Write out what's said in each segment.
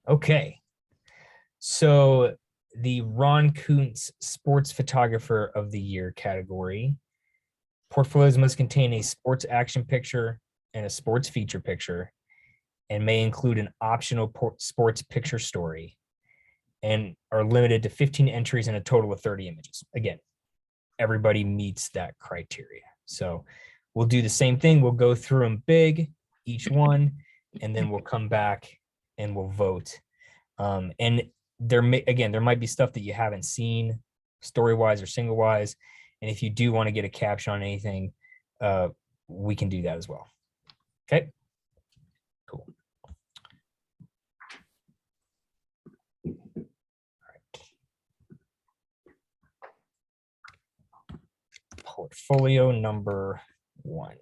Okay. So the Ron Kuntz Sports Photographer of the Year category. Portfolios must contain a sports action picture and a sports feature picture and may include an optional sports picture story and are limited to 15 entries and a total of 30 images. Again, everybody meets that criteria. So we'll do the same thing. We'll go through them big, each one, and then we'll come back and we'll vote. And there might be stuff that you haven't seen story-wise or single-wise. And if you do want to get a caption on anything, we can do that as well. Okay, cool. All right. Portfolio number 1.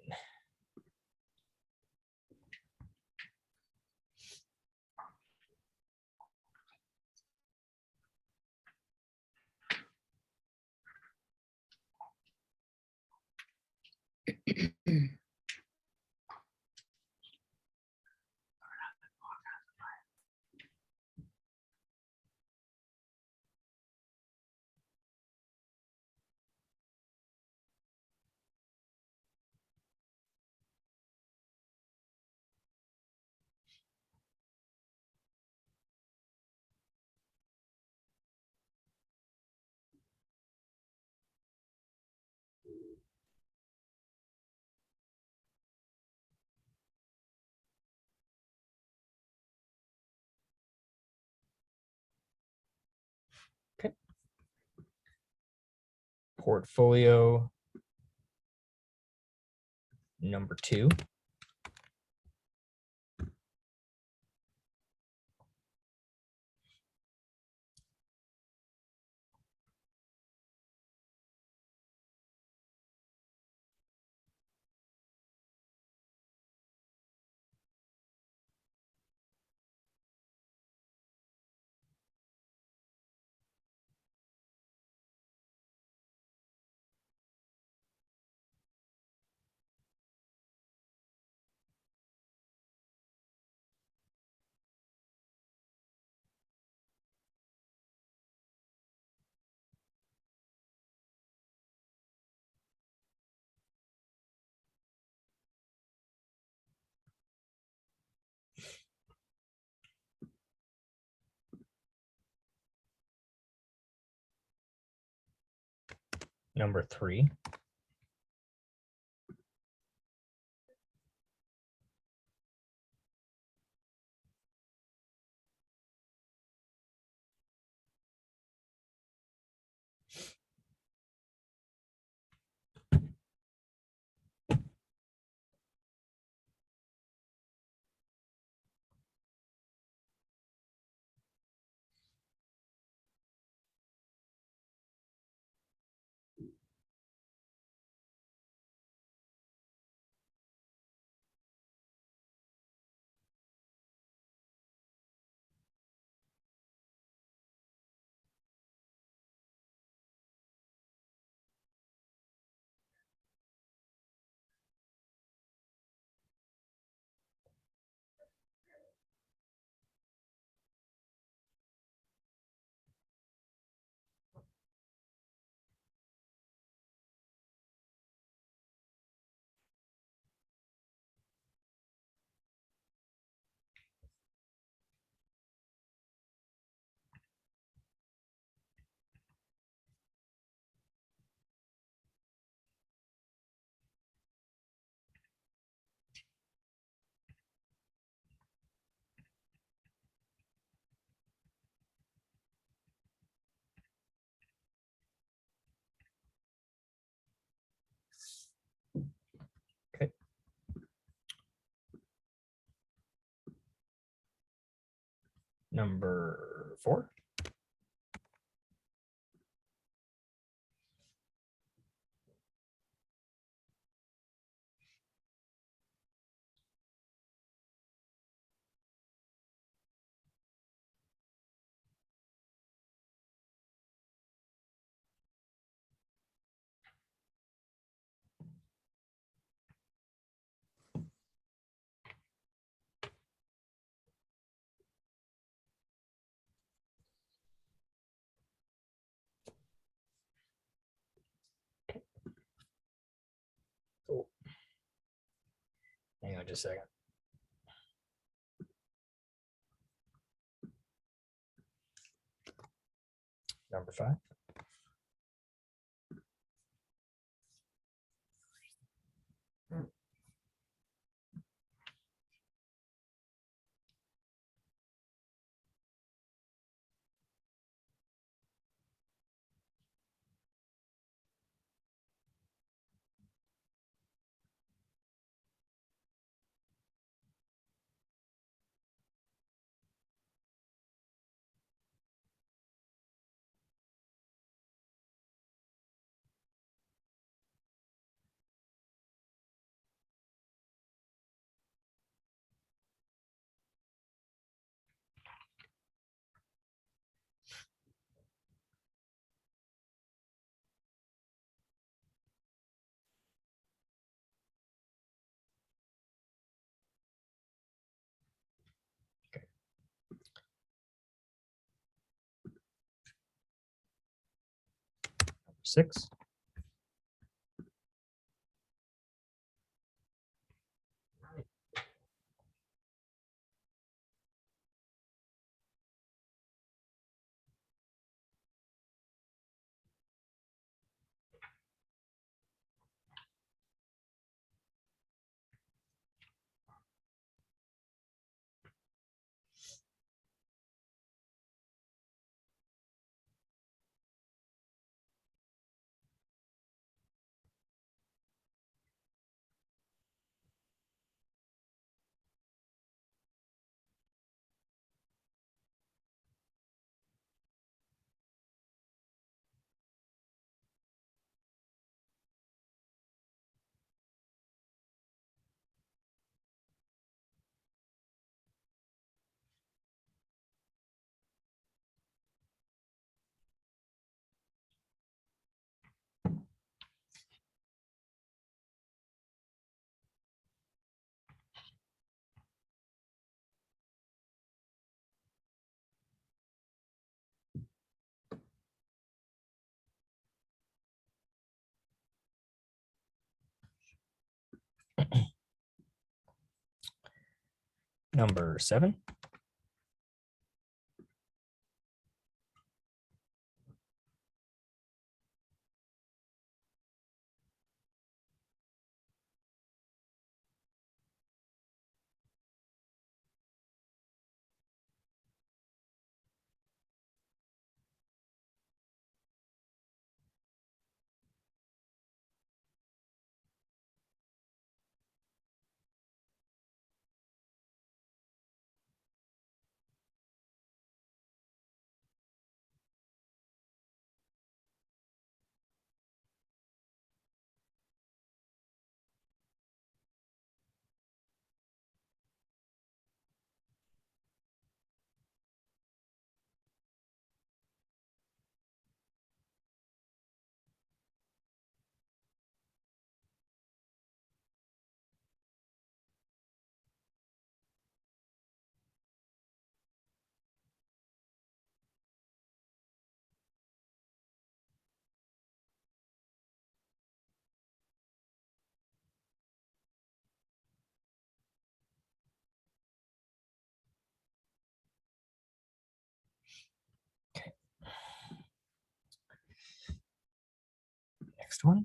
Okay. Portfolio number 2. Number 3. Okay. Number 4. just a second. Number 5. Number 6. Number 7. Next one.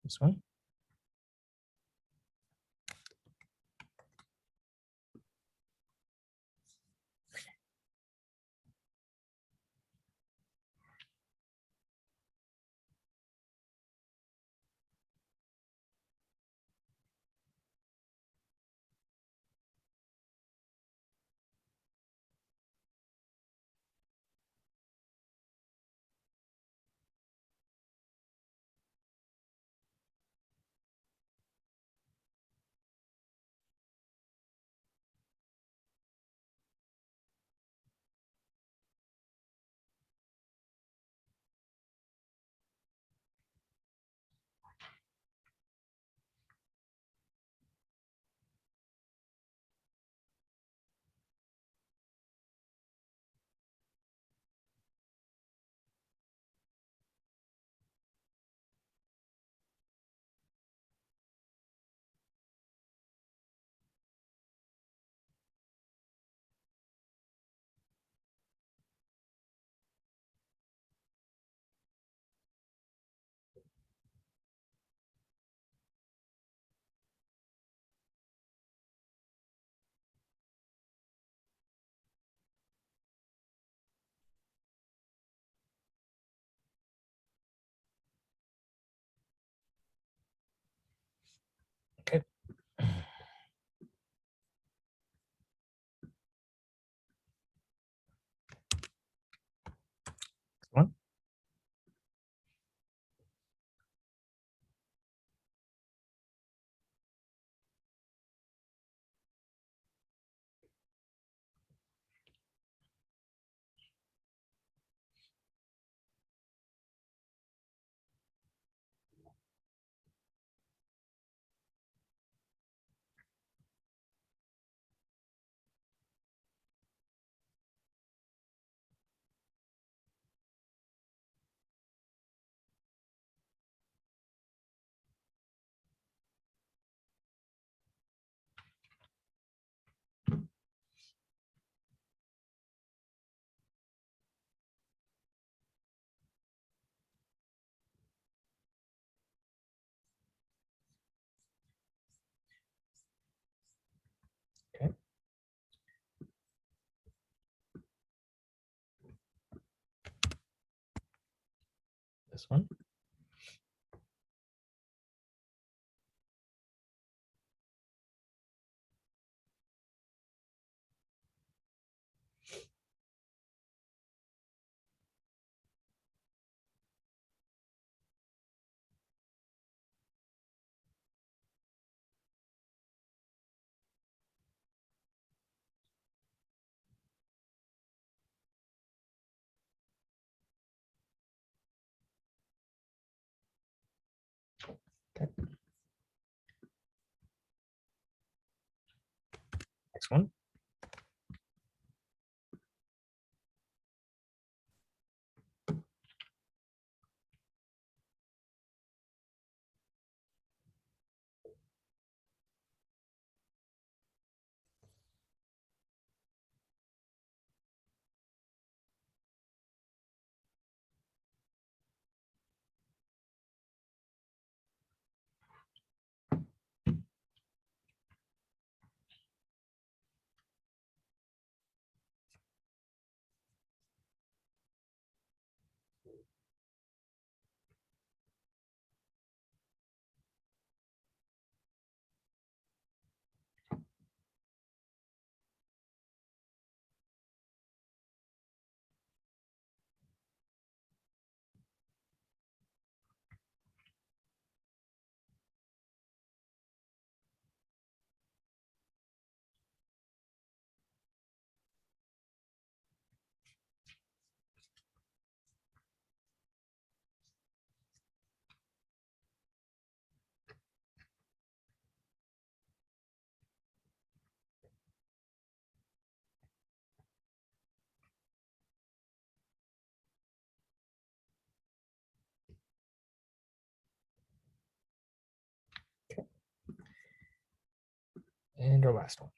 This one. Okay. This one. Okay. This one. Okay. Next one. And our last one.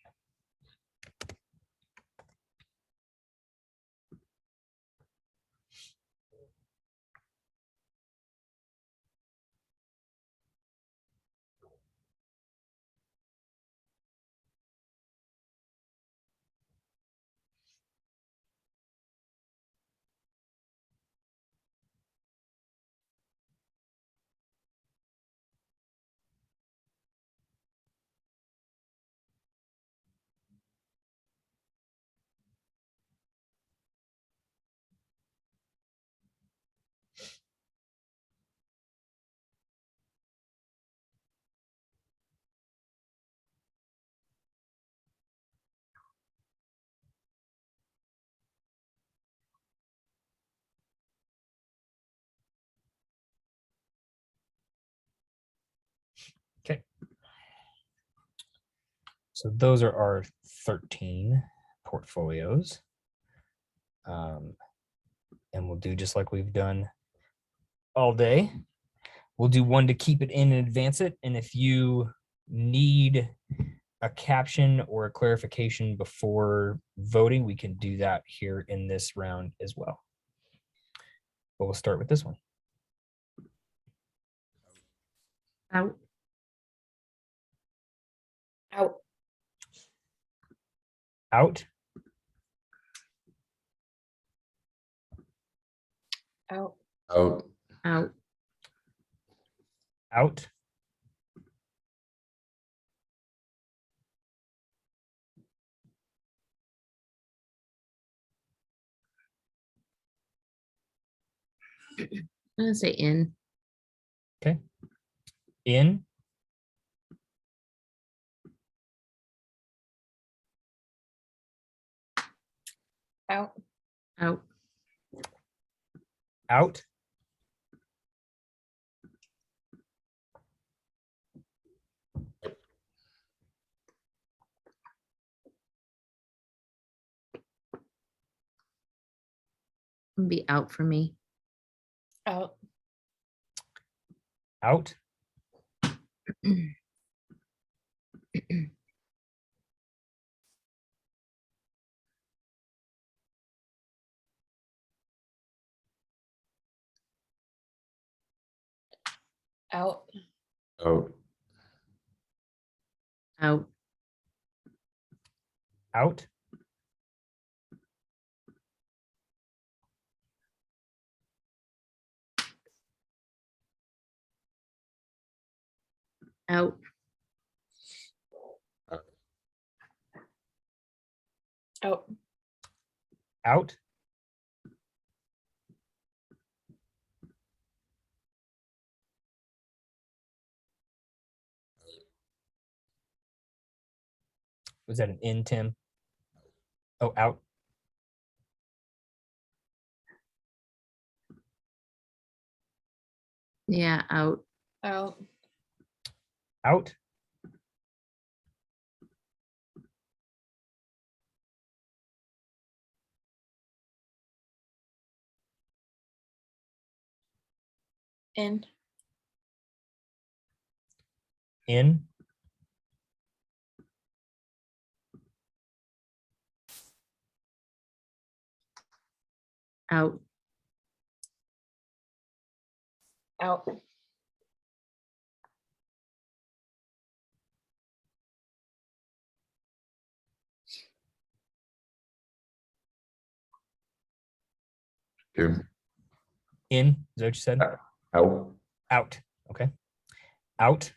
Okay. So those are our 13 portfolios. And we'll do just like we've done all day. We'll do one to keep it in and advance it. And if you need a caption or a clarification before voting, we can do that here in this round as well. But we'll start with this one. Out. Out. Out. Out. Out. Out. Out. I'm gonna say in. Okay. In. Out. Out. Out. Be out for me. Out. Out. Out. Out. Out. Out. Out. Out. Out. Was that an in, Tim? Oh, out. Yeah, out. Out. Out. In. In. Out. Out. Two. In. Is that what you said? Out. Out. Okay. Out.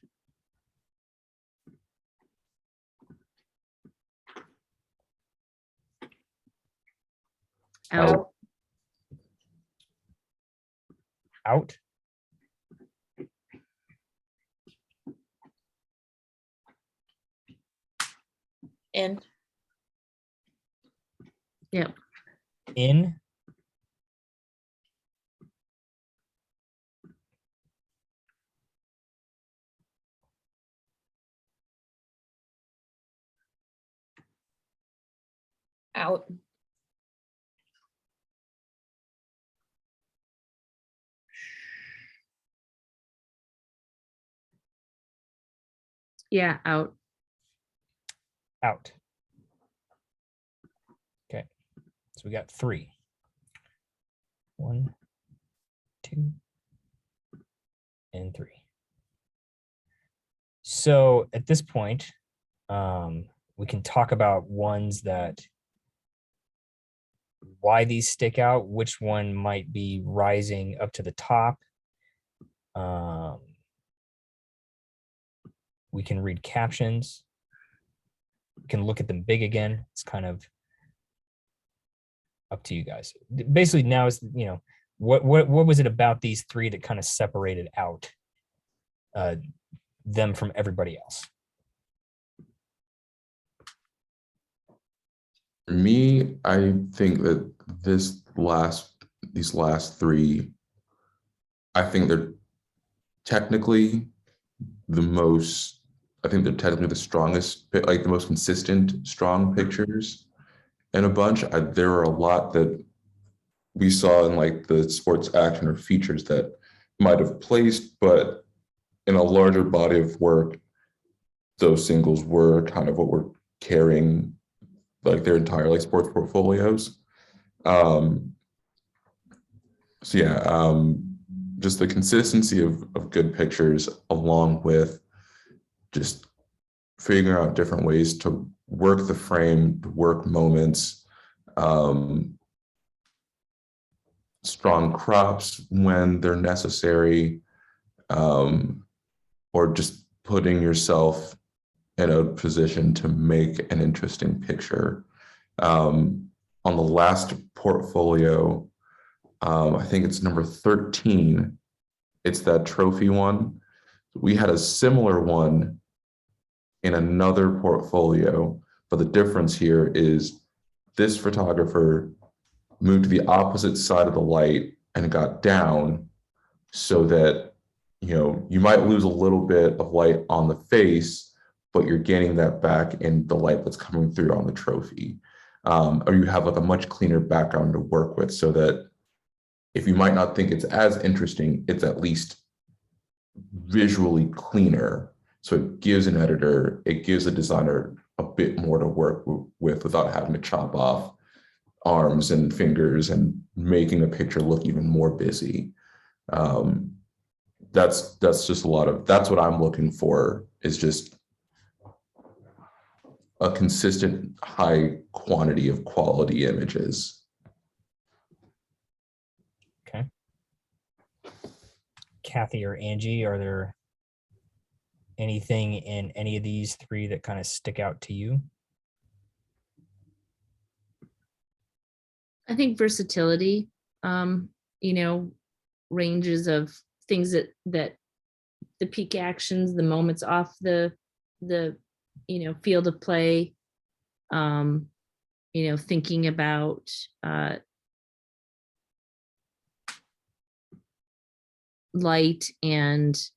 Out. Out. In. Yep. In. Out. Yeah, out. Out. Okay. So we got 3. 1, 2, and 3. So at this point, we can talk about ones that, why these stick out, which one might be rising up to the top. We can read captions. We can look at them big again. It's kind of up to you guys. Basically, now is, you know, what was it about these 3 that kind of separated out them from everybody else? For me, I think that these last 3, I think they're technically the most, I think they're technically the strongest, like the most consistent, strong pictures in a bunch. There are a lot that we saw in like the sports action or features that might have placed, but in a larger body of work, those singles were kind of what we're carrying like their entire like sports portfolios. So yeah, just the consistency of good pictures along with just figuring out different ways to work the frame, to work moments, strong crops when they're necessary, or just putting yourself in a position to make an interesting picture. On the last portfolio, I think it's number 13. It's that trophy one. We had a similar one in another portfolio, but the difference here is this photographer moved to the opposite side of the light and got down so that, you know, you might lose a little bit of light on the face, but you're gaining that back in the light that's coming through on the trophy. Or you have like a much cleaner background to work with so that if you might not think it's as interesting, it's at least visually cleaner. So it gives an editor, it gives a designer a bit more to work with without having to chop off arms and fingers and making a picture look even more busy. That's just that's what I'm looking for, is just a consistent high quantity of quality images. Okay. Kathy or Angie, are there anything in any of these three that kind of stick out to you? I think versatility, you know, ranges of things that the peak actions, the moments off the you know, field of play, you know, thinking about light and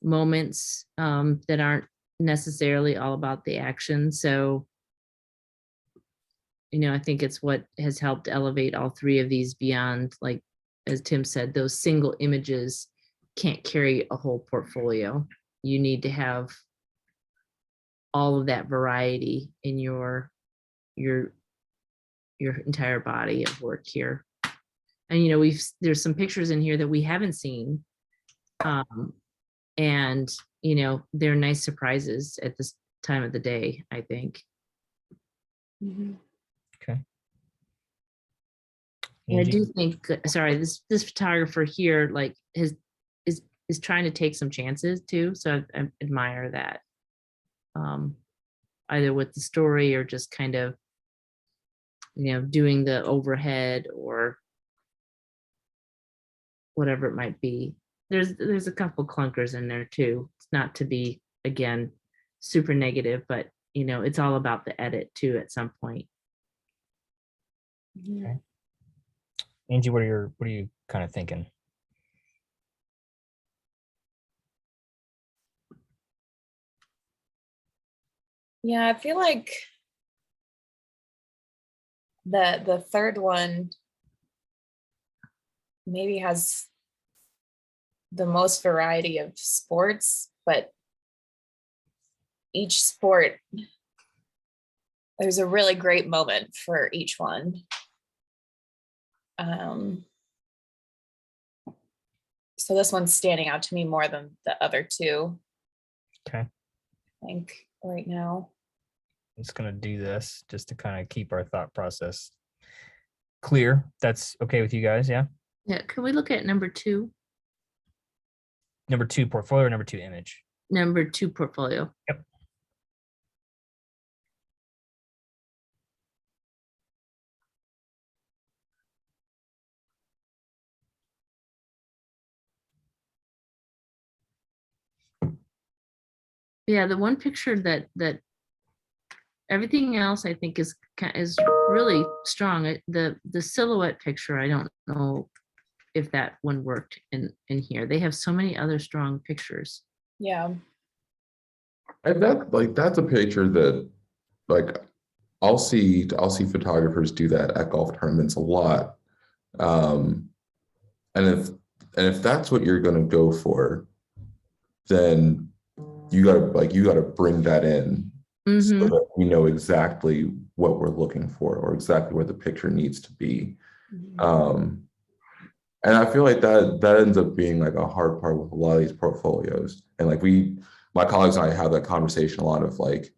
moments that aren't necessarily all about the action. So, you know, I think it's what has helped elevate all three of these beyond, like, as Tim said, those single images can't carry a whole portfolio. You need to have all of that variety in your entire body of work here. And, you know, there's some pictures in here that we haven't seen. And, you know, they're nice surprises at this time of the day, I think. Okay. And I Angie? do think, sorry, this photographer here, like, is trying to take some chances too. So I admire that. Either with the story or just kind of, you know, doing the overhead or whatever it might be. There's a couple clunkers in there too. It's not to be, again, super negative, but, you know, it's all about the edit too at some point. Okay. Angie, what are you kind of thinking? Yeah, I feel like the third one maybe has the most variety of sports, but each sport, there's a really great moment for each one. So this one's standing out to me more than the other two. Okay. I think right now. I'm just going to do this just to kind of keep our thought process clear. That's okay with you guys, yeah? Yeah, can we look at number 2? Number 2 portfolio or number 2 image? Number 2 portfolio. Yep. Yeah, the one picture that everything else I think is really strong. The silhouette picture, I don't know if that one worked in here. They have so many other strong pictures. Yeah. And that's a picture that like I'll see photographers do that at golf tournaments a lot. Um, and if that's what you're gonna go for, then you gotta bring that in so Mhm. that we know exactly what we're looking for or exactly where the picture needs to be. Um, and I feel like that ends up being like a hard part with a lot of these portfolios. And like my colleagues and I have that conversation a lot of like,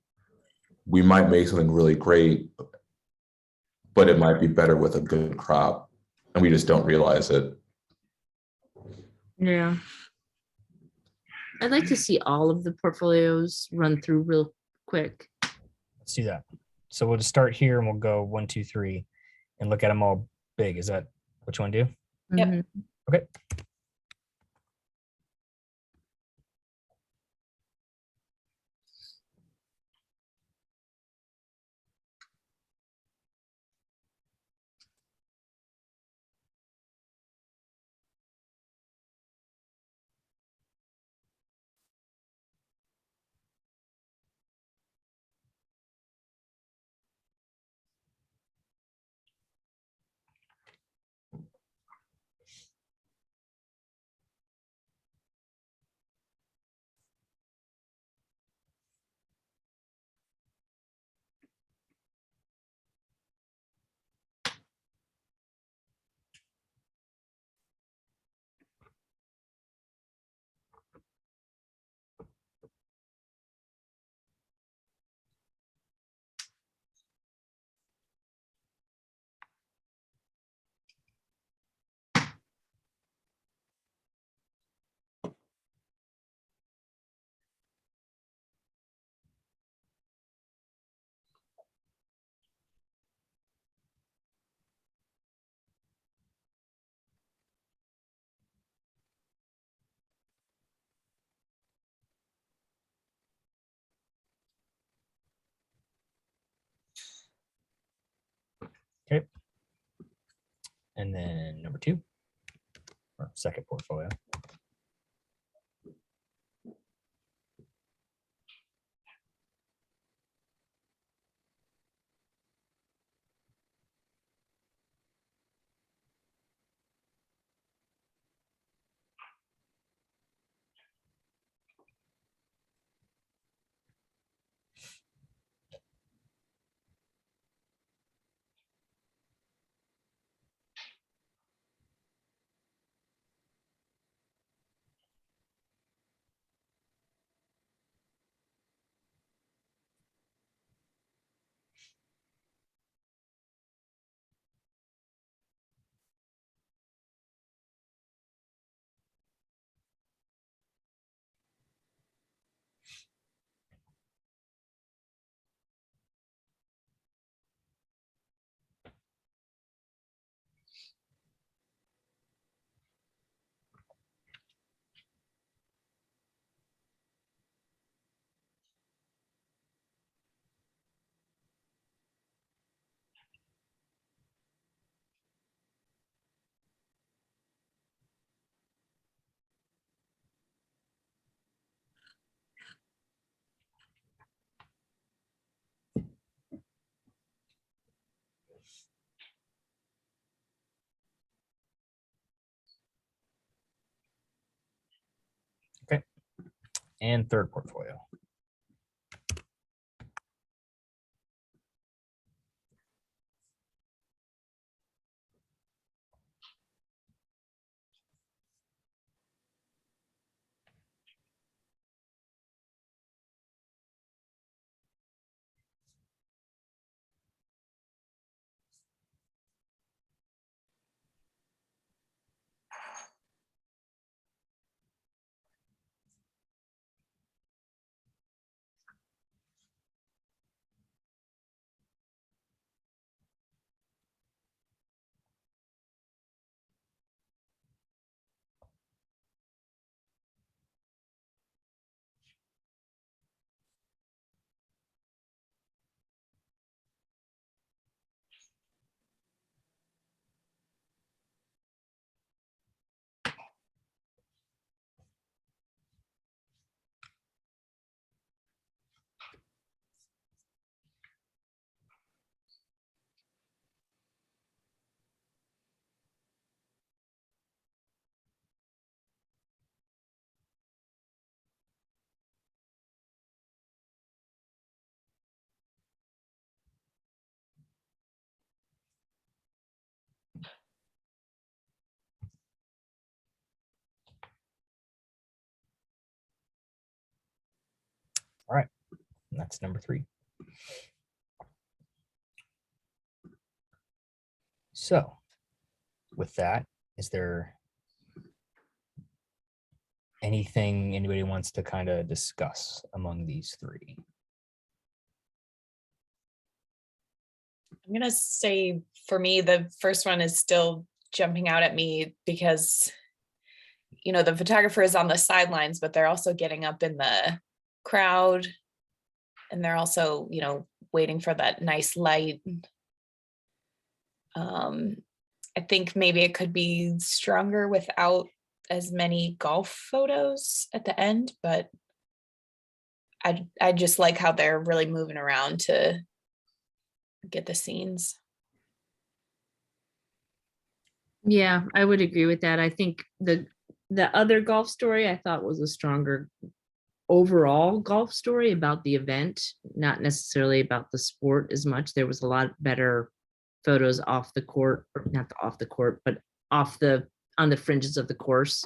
we might make something really great, but it might be better with a good crop, and we just don't realize it. Yeah. I'd like to see all of the portfolios run through real quick. Let's do that. So we'll just start here and we'll go 1, 2, 3 and look at them all big. Is that what you want to do? Yep. Mhm. Okay. Okay. And then number 2, or second portfolio. Okay. And third portfolio. And that's number 3. So with that, is there anything anybody wants to kind of discuss among these 3? I'm gonna say for me, the first one is still jumping out at me because, you know, the photographer is on the sidelines, but they're also getting up in the crowd, and they're also, you know, waiting for that nice light. I think maybe it could be stronger without as many golf photos at the end, but I just like how they're really moving around to get the scenes. Yeah, I would agree with that. I think the other golf story I thought was a stronger overall golf story about the event, not necessarily about the sport as much. There was a lot better photos off the court, or not off the court, but on the fringes of the course.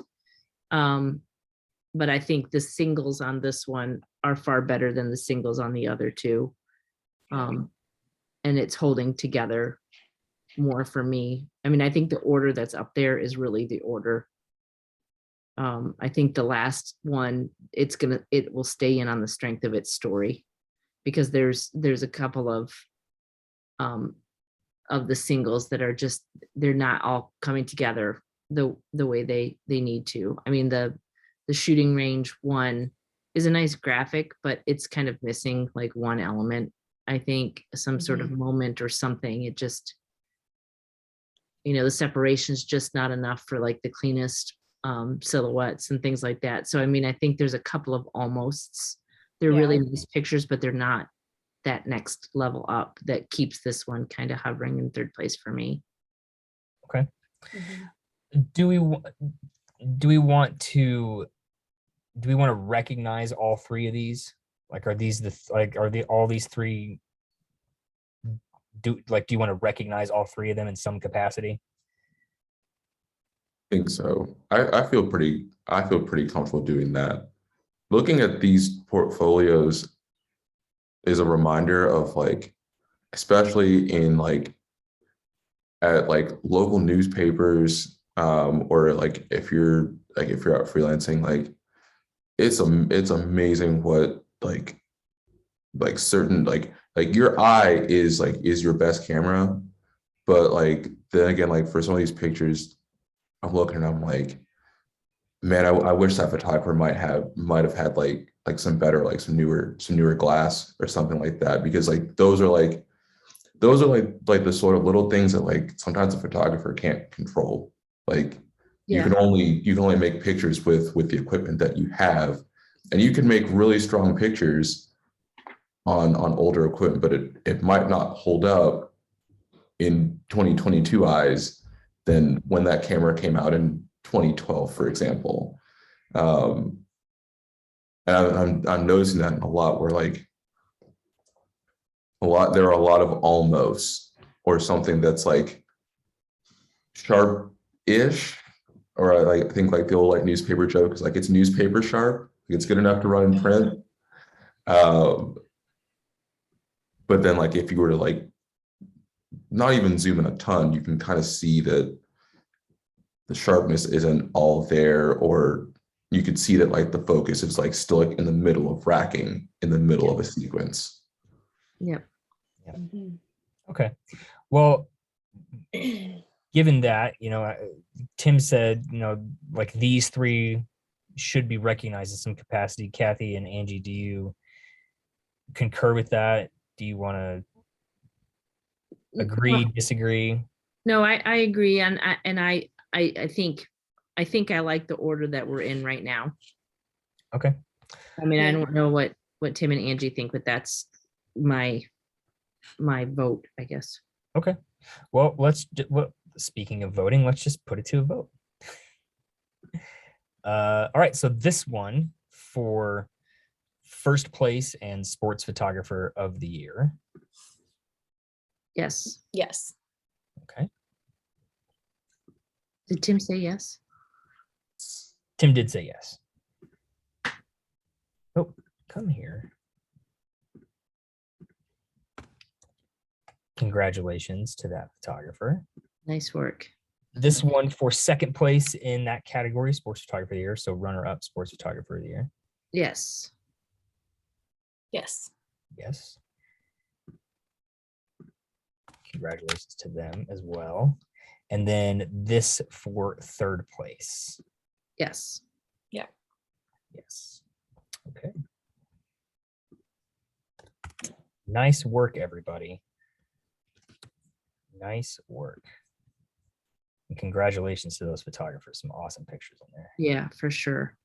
But I think the singles on this one are far better than the singles on the other 2. And it's holding together more for me. I mean, I think the order that's up there is really the order. I think the last one, it will stay in on the strength of its story, because there's a couple of the singles that are just, they're not all coming together the way they need to. I mean, the shooting range one is a nice graphic, but it's kind of missing like one element. I think some sort of moment or something. It just, you know, the separation's just not enough for like the cleanest silhouettes and things like that. So, I mean, I think there's a couple of almosts. They're really nice pictures, but they're not that next level up that keeps this one kind of hovering in 3rd place for me. Okay. Do we want to recognize all 3 of these? Like, are these all these 3? Do you want to recognize all 3 of them in some capacity? I think so. I feel pretty comfortable doing that. Looking at these portfolios is a reminder of, like, especially in like at like local newspapers, or like if you're out freelancing, like it's amazing what like certain like your eye is your best camera, but like then again, like for some of these pictures, I'm looking and I'm like, man, I wish that photographer might have had like some better, like some newer glass or something like that, because like those are like the sort of little things that like sometimes a photographer can't control. Like you can only make pictures with the equipment that you have, and you can make really strong pictures on older equipment, but it might not hold up in 2022 eyes than when that camera came out in 2012, for example. And I'm noticing that a lot, where like there are a lot of almost, or something that's like sharp-ish, or I think like the old like newspaper joke is like it's newspaper sharp, like it's good enough to run in print. But then like if you were to like not even zoom in a ton, you can kind of see that the sharpness isn't all there, or you could see that like the focus is like still like in the middle of racking, in the middle of a sequence. Yep. Okay. Well, given that, you know, Tim said, you know, like these 3 should be recognized in some capacity. Kathy and Angie, do you concur with that? Do you want to agree, disagree? No, I agree. And I think I like the order that we're in right now. Okay. I mean, I don't know what Tim and Angie think, but that's my vote, I guess. Okay. Well, speaking of voting, let's just put it to a vote. All right. So this one for 1st place and sports photographer of the year. Yes. Yes. Okay. Did Tim say yes? Tim did say yes. Oh, come here. Congratulations to that photographer. Nice work. This one for second place in that category, sports photographer of the year. So runner up, sports photographer of the year. Yes. Yes. Yes. Congratulations to them as well. And then this for third place. Yes. Yes. Okay. Nice work, everybody. Nice work. And congratulations to those photographers. Some awesome pictures in there. Yeah, for sure.